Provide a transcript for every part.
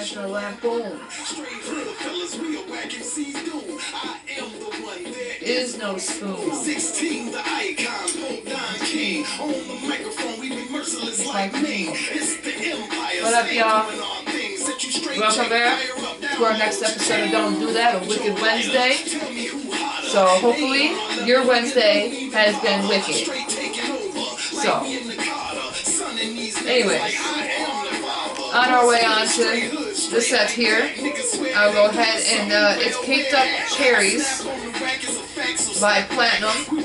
National Lampoon. Is no spoon. 16, the icon, Don King. On the microphone, we be merciless like me. It's the empire. What up, y'all? Welcome back to our next episode of Don't Do That, a Wicked Wednesday. So hopefully your Wednesday has been wicked. So, anyways, on our way on to the set here, I'll go ahead and it's Caked Up Cherries by Platinum.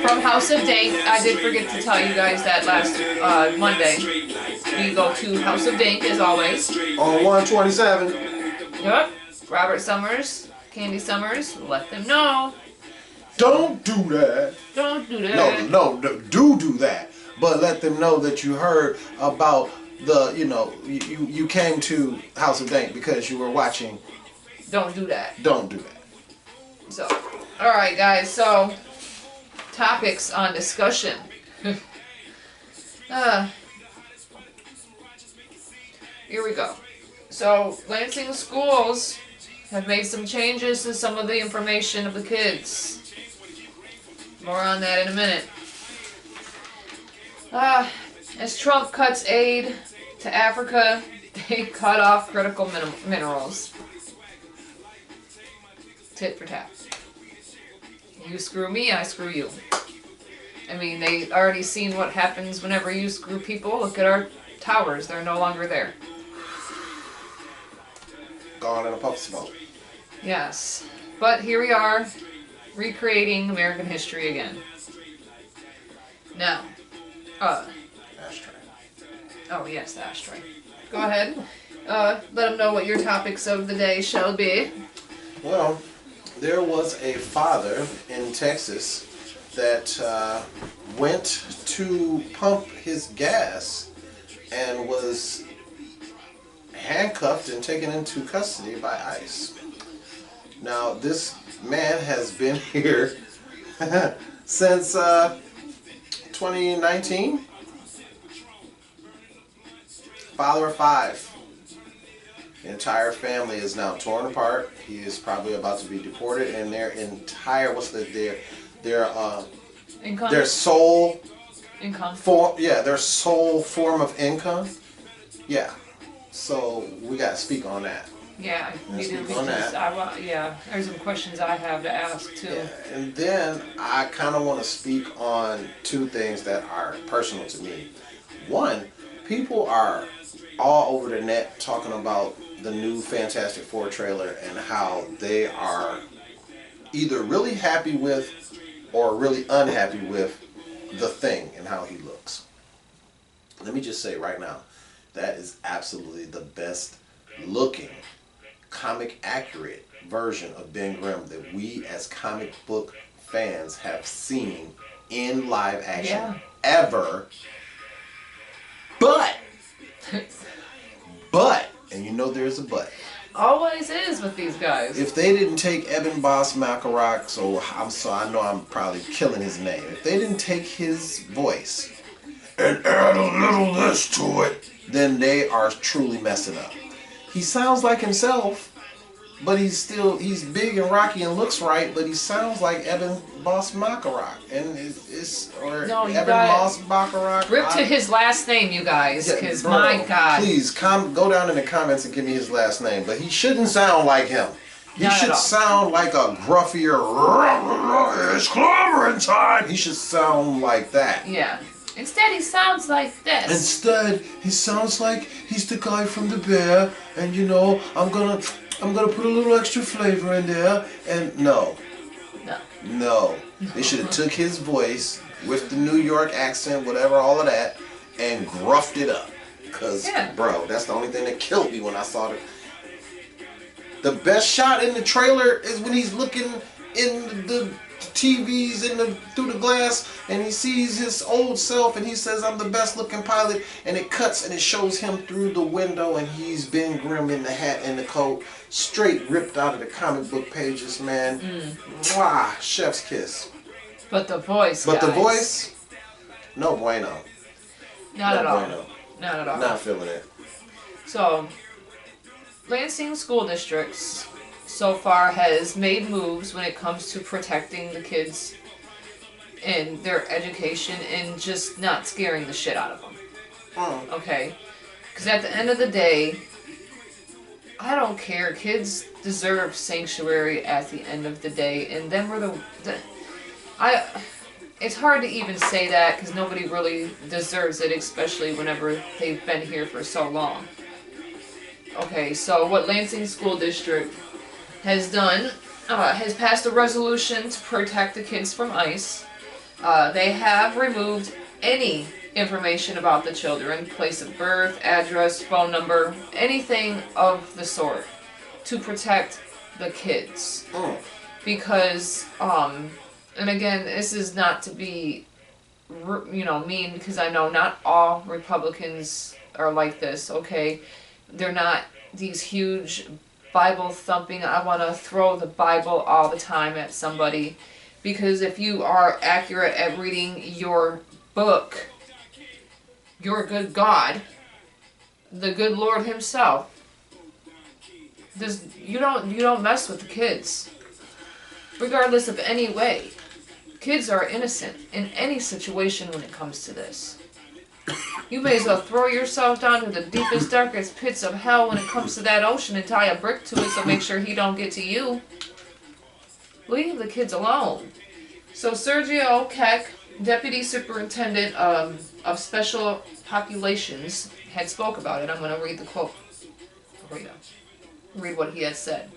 From House of Dank. I did forget to tell you guys that last Monday. We go to House of Dank as always. On 127. Yep. Robert Summers, Candy Summers, let them know. Don't do that. Don't do that. No, do that. But let them know that you heard about the, you came to House of Dank because you were watching. Don't do that. Don't do that. So, alright guys, so, topics on discussion. Here we go. So, Lansing schools have made some changes to some of the information of the kids. More on that in a minute. As Trump cuts aid to Africa, they cut off critical minerals. Tit for tat. You screw me, I screw you. I mean, they already seen what happens whenever you screw people. Look at our towers, they're no longer there. Gone in a puff of smoke. Yes. But here we are, recreating American history again. Now, Ashtray. Oh yes, the ashtray. Go ahead. Let them know what your topics of the day shall be. Well, there was a father in Texas that went to pump his gas and was handcuffed and taken into custody by ICE. Now, this man has been here since 2019. Father of 5. The entire family is now torn apart. He is probably about to be deported, and their entire their sole income their sole form of income. Yeah. So we got to speak on that. Yeah, we do. Yeah, there's some questions I have to ask too. Yeah. And then I kind of want to speak on two things that are personal to me. One, people are all over the net talking about the new Fantastic Four trailer and how they are either really happy with or really unhappy with the Thing and how he looks. Let me just say right now, that is absolutely the best looking, comic accurate version of Ben Grimm that we as comic book fans have seen in live action ever. But, and you know there's a but. Always is with these guys. If they didn't take Eben Boss Macarock, I know I'm probably killing his name. If they didn't take his voice and add a little this to it, then they are truly messing up. He sounds like himself, but he's big and rocky and looks right, but he sounds like Eben Boss Macarock. And Eben Boss Macarock. Rip to his last name, you guys, because my God. Please, go down in the comments and give me his last name, but he shouldn't sound like him. He should sound like a gruffier, it's clobbering time. He should sound like that. Yeah. Instead, he sounds like this. Instead, he sounds like he's the guy from the Bear, and I'm gonna put a little extra flavor in there. And no. They should have took his voice with the New York accent, whatever, all of that, and gruffed it up. Cause, bro, that's the only thing that killed me when I saw it. The best shot in the trailer is when he's looking in the TVs through the glass, and he sees his old self, and he says, "I'm the best looking pilot," and it cuts and it shows him through the window, and he's Ben Grimm in the hat and the coat, straight ripped out of the comic book pages, man. Mwah, chef's kiss. But the voice, the voice, no bueno. Not at all. Bueno. Not at all. Not feeling it. So, Lansing School Districts so far has made moves when it comes to protecting the kids and their education and just not scaring the shit out of them. Okay? Because at the end of the day, I don't care. Kids deserve sanctuary at the end of the day, and then we're it's hard to even say that because nobody really deserves it, especially whenever they've been here for so long. Okay, so what Lansing School District has done, has passed a resolution to protect the kids from ICE. They have removed any information about the children, place of birth, address, phone number, anything of the sort to protect the kids. Because, and again, this is not to be, mean, because I know not all Republicans are like this, okay? They're not these huge Bible thumping, I want to throw the Bible all the time at somebody. Because if you are accurate at reading your book, your good God, the good Lord himself, you don't mess with the kids. Regardless of any way. Kids are innocent in any situation when it comes to this. You may as well throw yourself down to the deepest, darkest pits of hell when it comes to that ocean and tie a brick to it so make sure he don't get to you. Leave the kids alone. So Sergio Keck, Deputy Superintendent of Special Populations, had spoke about it. I'm going to read the quote. Read what he has said.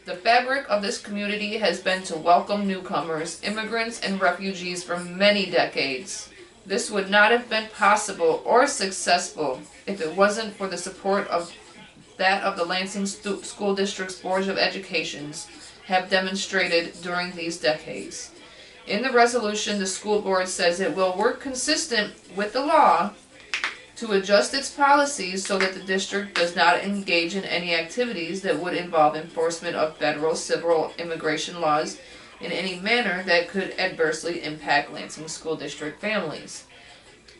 The fabric of this community has been to welcome newcomers, immigrants, and refugees for many decades. This would not have been possible or successful if it wasn't for the support of the Lansing School District's Board of Educations have demonstrated during these decades. In the resolution, the school board says it will work consistent with the law to adjust its policies so that the district does not engage in any activities that would involve enforcement of federal civil immigration laws in any manner that could adversely impact Lansing School District families.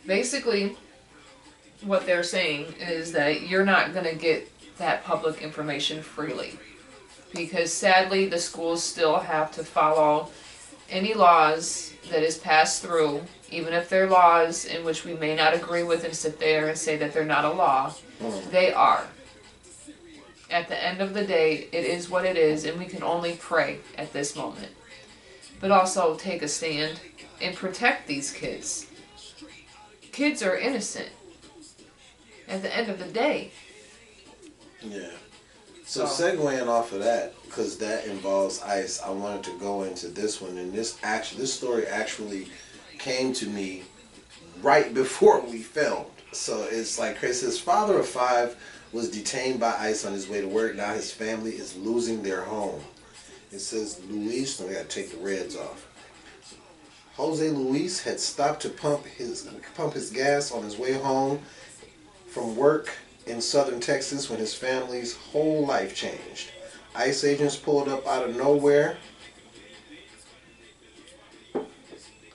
Basically, what they're saying is that you're not going to get that public information freely. Because sadly, the schools still have to follow any laws that is passed through, even if they're laws in which we may not agree with and sit there and say that they're not a law. They are. At the end of the day, it is what it is, and we can only pray at this moment. But also take a stand and protect these kids. Kids are innocent. At the end of the day. Yeah. So segueing off of that, because that involves ICE, I wanted to go into this one, and this story actually came to me right before we filmed. So it's like Chris's father of 5 was detained by ICE on his way to work. Now his family is losing their home. It says Luis, I gotta take the reds off. Jose Luis had stopped to pump his gas on his way home from work in southern Texas when his family's whole life changed. ICE agents pulled up out of nowhere,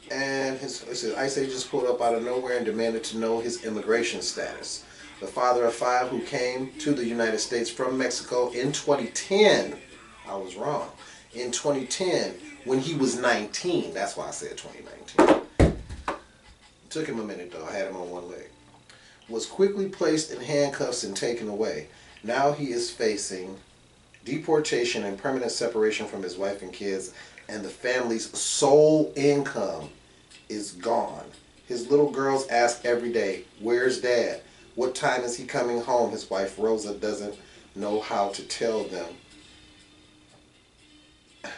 and ICE agents pulled up out of nowhere and demanded to know his immigration status. The father of 5 who came to the United States from Mexico in 2010, I was wrong, in 2010 when he was 19, that's why I said 2019. It took him a minute though, I had him on one leg. Was quickly placed in handcuffs and taken away. Now he is facing deportation and permanent separation from his wife and kids, and the family's sole income is gone. His little girls ask every day, "Where's Dad? What time is he coming home?" His wife Rosa doesn't know how to tell them.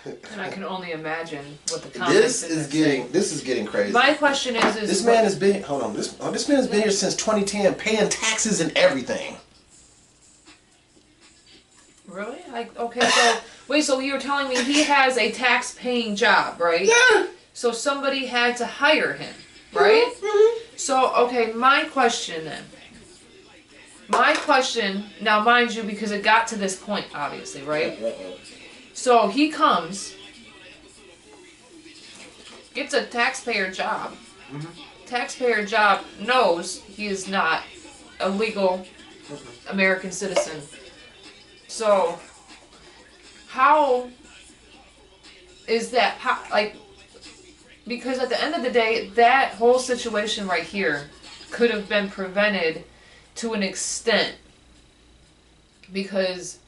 And I can only imagine what the comments This is getting crazy. My question is this man has been this man has been here since 2010, paying taxes and everything. Really? So you were telling me he has a tax-paying job, right? Yeah. So somebody had to hire him, right? Mm-hmm. So, okay, my question then. My question, now mind you, because it got to this point, obviously, right? So he comes, gets a taxpayer job, taxpayer job knows he is not a legal American citizen. So, how is that, like, because at the end of the day, that whole situation right here could have been prevented to an extent, because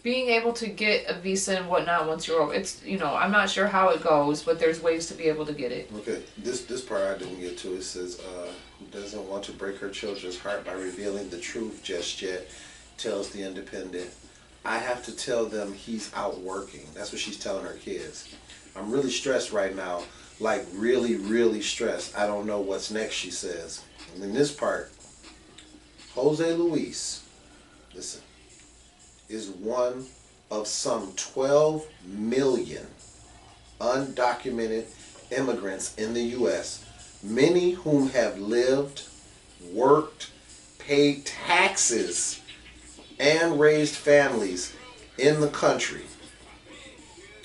being able to get a visa and whatnot once you're over, it's, you know, I'm not sure how it goes, but there's ways to be able to get it. Okay, this part I didn't get to. It says, doesn't want to break her children's heart by revealing the truth just yet, tells the Independent. I have to tell them he's out working. That's what she's telling her kids. I'm really stressed right now, like really, really stressed. I don't know what's next, she says. And in this part, Jose Luis, listen, is one of some 12 million undocumented immigrants in the U.S., many whom have lived, worked, paid taxes, and raised families in the country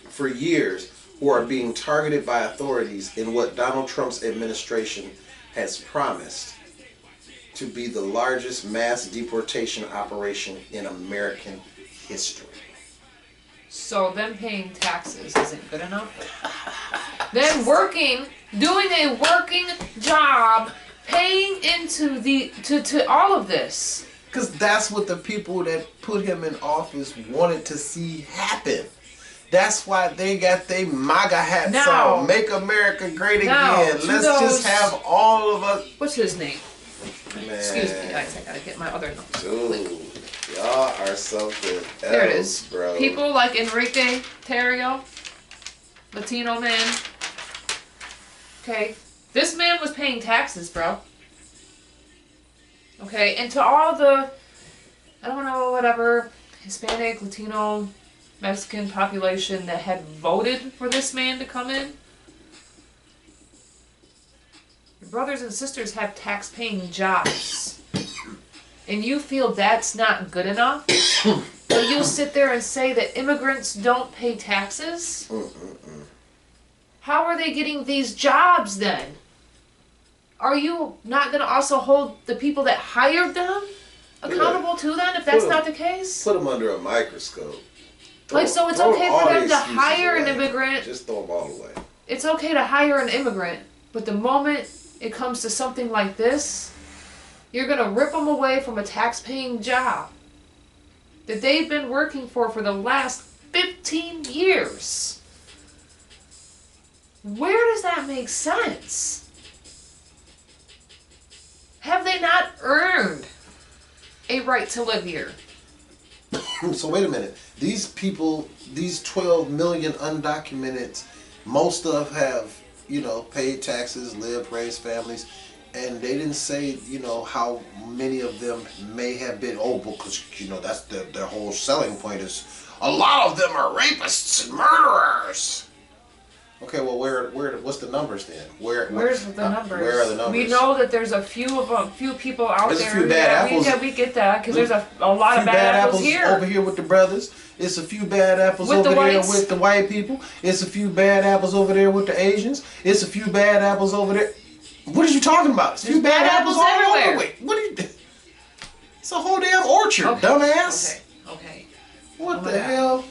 for years, who are being targeted by authorities in what Donald Trump's administration has promised to be the largest mass deportation operation in American history. So them paying taxes isn't good enough? Them working, doing a working job, paying into to all of this. Because that's what the people that put him in office wanted to see happen. That's why they got their MAGA hats on. Make America great again. Let's just have all of us. What's his name? Man. Excuse me, I gotta get my other notes. Dude, y'all are something else, there it is, bro. People like Enrique Tarrio, Latino man. Okay, this man was paying taxes, bro. Okay, and to all the, I don't know, whatever, Hispanic, Latino, Mexican population that had voted for this man to come in, your brothers and sisters have tax-paying jobs, and you feel that's not good enough? So you'll sit there and say that immigrants don't pay taxes? How are they getting these jobs then? Are you not going to also hold the people that hired them accountable to them if that's not the case? Put them under a microscope. Like, so it's okay for them to hire an immigrant. Just throw them all away. It's okay to hire an immigrant, but the moment it comes to something like this, you're going to rip them away from a tax-paying job that they've been working for the last 15 years. Where does that make sense? Have they not earned a right to live here? So wait a minute. These people, these 12 million undocumented, most of have, you know, paid taxes, lived, raised families, and they didn't say, you know, how many of them may have been, because, you know, that's their whole selling point is, a lot of them are rapists and murderers. Okay, well, what's the numbers then? Where's the numbers? Where are the numbers? We know that there's a few people out there's there. A few bad apples. We get that because there's a lot of bad apples here. Over here with the brothers. It's a few bad apples over there with the white people. It's a few bad apples over there with the Asians. It's a few bad apples over there. What are you talking about? It's a few bad apples all over. Wait, what are you? It's a whole damn orchard, dumbass. Okay. What the hell?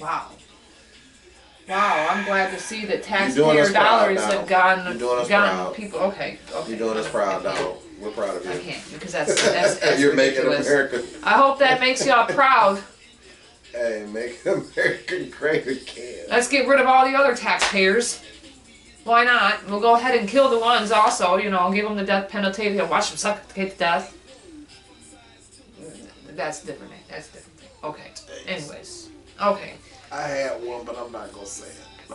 Wow. Wow, I'm glad to see that taxpayer dollars have gone people. Okay. You're doing us proud, dog. We're proud of you. I can't because that's you're ridiculous. making America. I hope that makes y'all proud. Hey, make America great again. Let's get rid of all the other taxpayers. Why not? We'll go ahead and kill the ones also. You know, give them the death penalty. We'll watch them suffocate to death. That's different. That's different. Okay. Anyways. Okay. I had one, but I'm not gonna say it.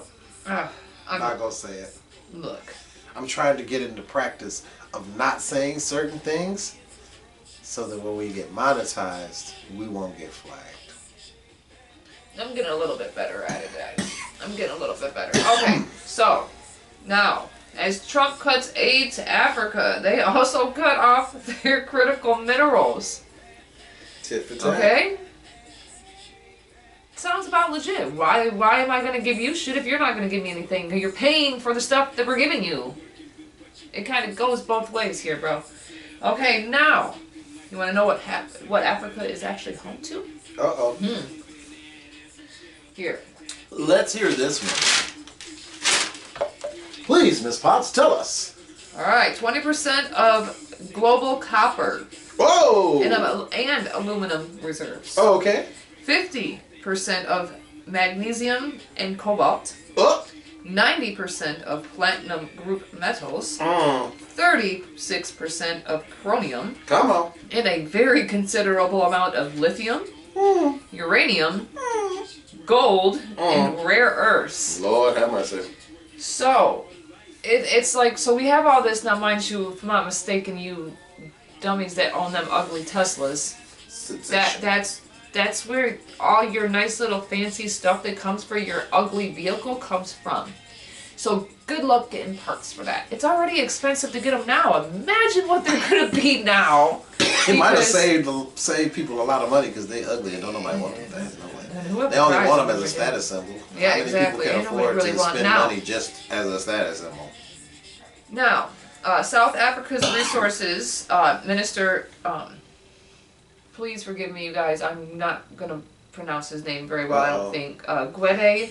I'm not gonna say it. Look. I'm trying to get into practice of not saying certain things so that when we get monetized, we won't get flagged. I'm getting a little bit better at it, guys. I'm getting a little bit better. Okay, so, now, as Trump cuts aid to Africa, they also cut off their critical minerals. Tit for tat. Okay? Sounds about legit. Why am I going to give you shit if you're not going to give me anything? You're paying for the stuff that we're giving you. it kind of goes both ways here, bro. Okay, now, you want to know what Africa is actually home to? Uh-oh. Here. Let's hear this one. Please, Miss Potts, tell us. All right, 20% of global copper Whoa! and aluminum reserves. Oh, okay. 50% of magnesium and cobalt. 90% of platinum group metals. 36% of chromium. Come on. And a very considerable amount of lithium, uranium, gold, and rare earths. Lord have mercy. So, it's like, so we have all this. Now, mind you, if I'm not mistaken, you dummies that own them ugly Teslas, that's where all your nice little fancy stuff that comes for your ugly vehicle comes from. So good luck getting parts for that. It's already expensive to get them now. Imagine what they're going to be now. It might have saved people a lot of money because they ugly and don't nobody want them things. They only want them as a status symbol. Yeah, How many exactly. people can afford really to spend now. money just as a status symbol? Now, South Africa's resources minister, please forgive me, you guys. I'm not going to pronounce his name very well, I don't think. Gwede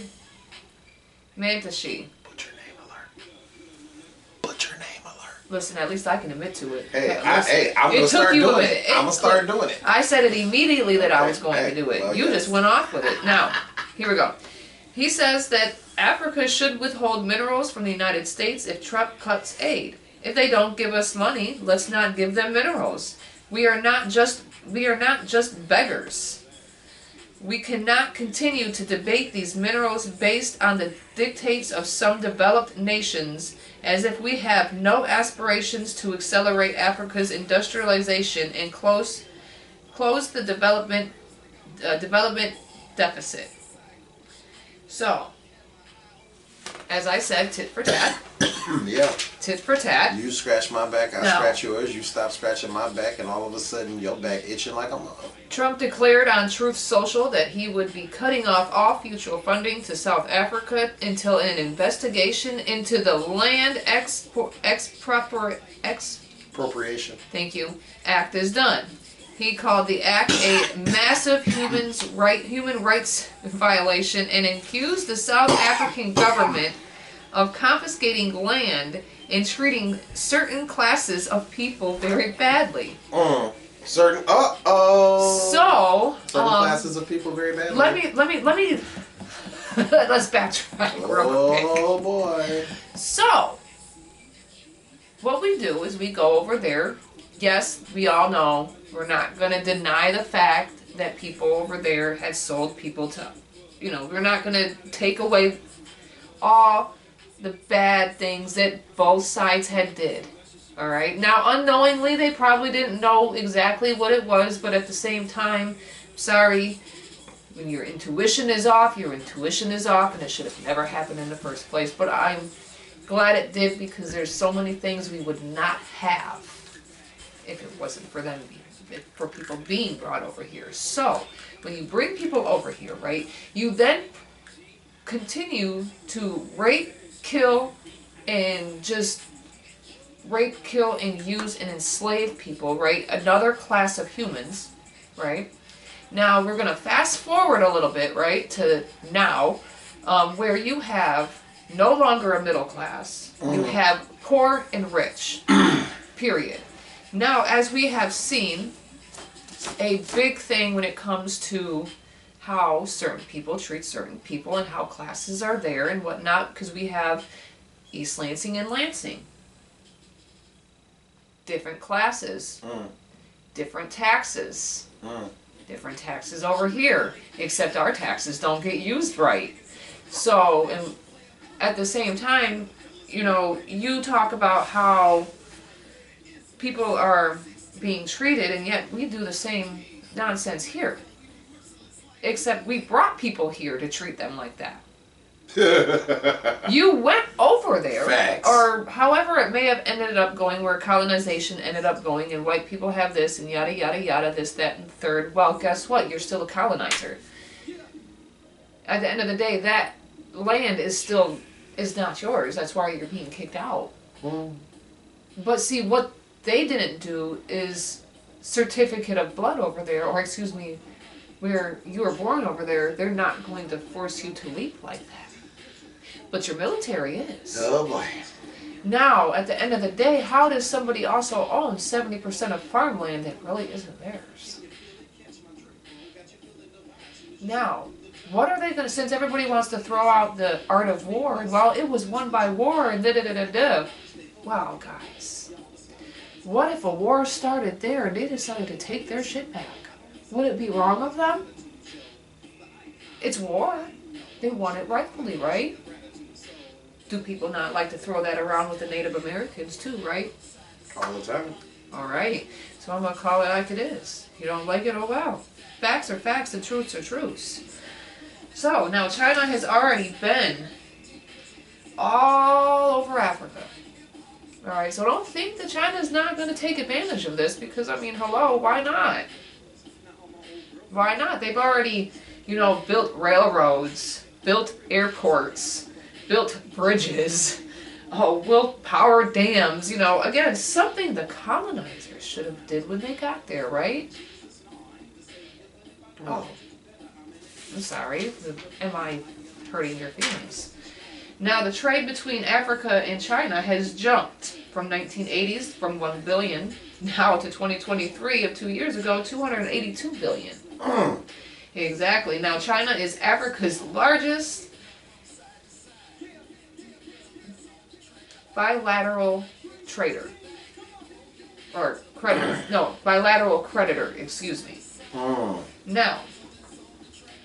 Mantashe. Put your name alert. Put your name alert. Listen, at least I can admit to it. Hey, I'm going to start doing it. I'm going to start doing it. I said it immediately that I was going to do it. Well, you just went off with it. Now, here we go. He says that Africa should withhold minerals from the United States if Trump cuts aid. If they don't give us money, let's not give them minerals. We are not just beggars. We cannot continue to debate these minerals based on the dictates of some developed nations as if we have no aspirations to accelerate Africa's industrialization and close the development deficit. So, as I said, tit for tat. Yeah. Tit for tat. You scratch my back, I scratch yours. You stop scratching my back, and all of a sudden your back itching like a mother. Trump declared on Truth Social that he would be cutting off all future funding to South Africa until an investigation into the land Appropriation. Thank you. Act is done. He called the act a massive human rights violation and accused the South African government of confiscating land and treating certain classes of people very badly. Certain classes of people very badly. Let me let's backtrack real quick. Oh boy. So what we do is we go over there. Yes, we all know we're not going to deny the fact that people over there had sold people to, we're not going to take away all the bad things that both sides had did. All right. Now, unknowingly, they probably didn't know exactly what it was, but at the same time, sorry, when your intuition is off, and it should have never happened in the first place. But I'm glad it did because there's so many things we would not have if it wasn't for them, for people being brought over here. So, when you bring people over here, right, you then continue to rape, kill, and use and enslave people, right? Another class of humans, right? Now, we're going to fast forward a little bit, right, to now, where you have no longer a middle class. You have poor and rich, period. Now, as we have seen, a big thing when it comes to how certain people treat certain people and how classes are there and whatnot, because we have East Lansing and Lansing. Different classes, different taxes, different taxes over here, except our taxes don't get used right. So, and at the same time, you talk about how people are being treated, and yet we do the same nonsense here. Except we brought people here to treat them like that. You went over there, Facts. or however it may have ended up going, where colonization ended up going, and white people have this, and yada yada yada, this, that, and the third. Well, guess what? You're still a colonizer. At the end of the day, that land is not yours. That's why you're being kicked out. But see, what they didn't do is certificate of blood over there, or excuse me, where you were born over there, they're not going to force you to leap like that. But your military is. Oh boy. Now, at the end of the day, how does somebody also own 70% of farmland that really isn't theirs? Now, what are they going to, since everybody wants to throw out the art of war, and well, it was won by war, and da-da-da-da-da. Wow, guys. What if a war started there and they decided to take their shit back? Would it be wrong of them? It's war. They won it rightfully, right? Do people not like to throw that around with the Native Americans too, right? All the time. Alright, so I'm going to call it like it is. You don't like it, oh well. Facts are facts and truths are truths. So, now China has already been all over Africa. Alright, so don't think that China's not going to take advantage of this because, I mean, hello, why not? Why not? They've already, you know, built railroads, built airports, built bridges, built power dams, you know, again, something the colonizers should have did when they got there, right? Oh, I'm sorry, am I hurting your feelings? Now, the trade between Africa and China has jumped from 1980s, from 1 billion, now to 2023 of 2 years ago, 282 billion. Exactly. Now, China is Africa's largest bilateral trader. Or creditor. No, bilateral creditor, excuse me. Now,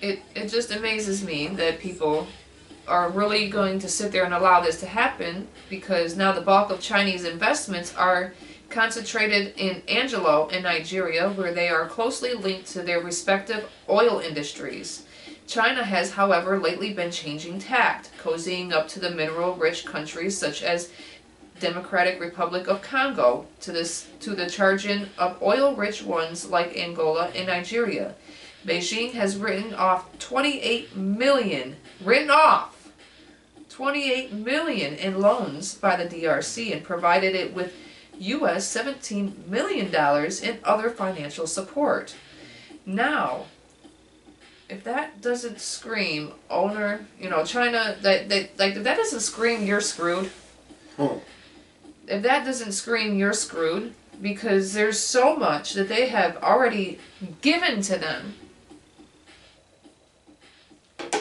it just amazes me that people are really going to sit there and allow this to happen because now the bulk of Chinese investments are concentrated in Angelo in Nigeria, where they are closely linked to their respective oil industries. China has, however, lately been changing tact, cozying up to the mineral-rich countries such as Democratic Republic of Congo, to the charging of oil-rich ones like Angola and Nigeria. Beijing has written off 28 million in loans by the DRC and provided it with US $17 million in other financial support. Now, if that doesn't scream owner, you know, China, if that doesn't scream you're screwed, if that doesn't scream you're screwed, because there's so much that they have already given to them,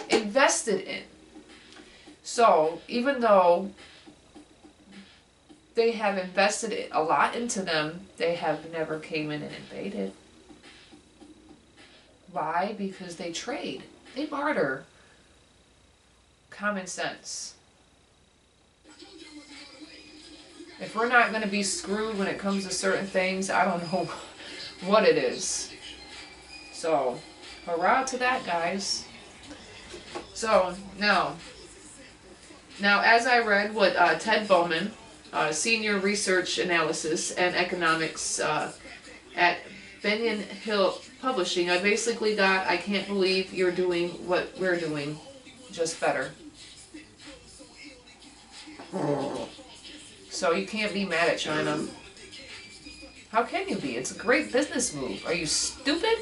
invested in. So, even though they have invested a lot into them, they have never came in and invaded. Why? Because they trade. They barter. Common sense. If we're not going to be screwed when it comes to certain things, I don't know what it is. So, hurrah to that, guys. So, now as I read what Ted Bowman, Senior Research Analysis and Economics at Benyon Hill Publishing, I basically got, I can't believe you're doing what we're doing, just better. So you can't be mad at China. How can you be? It's a great business move. Are you stupid?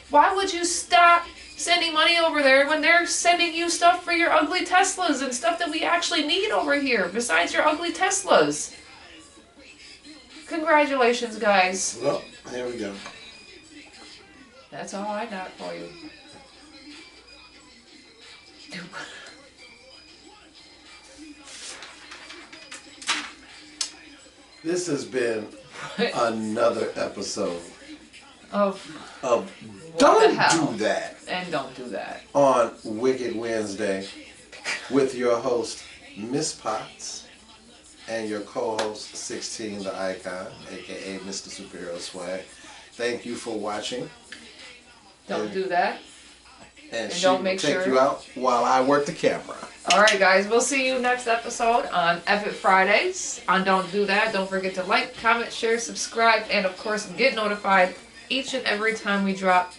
Why would you stop sending money over there when they're sending you stuff for your ugly Teslas and stuff that we actually need over here besides your ugly Teslas? Congratulations, guys. Well, here we go. That's all I got for you. This has been another episode of Don't Do That. And Don't Do That. On Wicked Wednesday with your host, Miss Potts, and your co-host, 16 the Icon, aka Mr. Superhero Swag. Thank you for watching. Don't do that. And she will take you out while I work the camera. Alright guys, we'll see you next episode on F Fridays on Don't Do That. Don't forget to like, comment, share, subscribe, and of course get notified each and every time we drop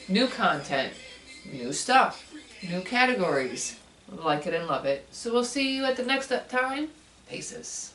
new content, new stuff, new categories. Like it and love it. So we'll see you at the next time. Paces.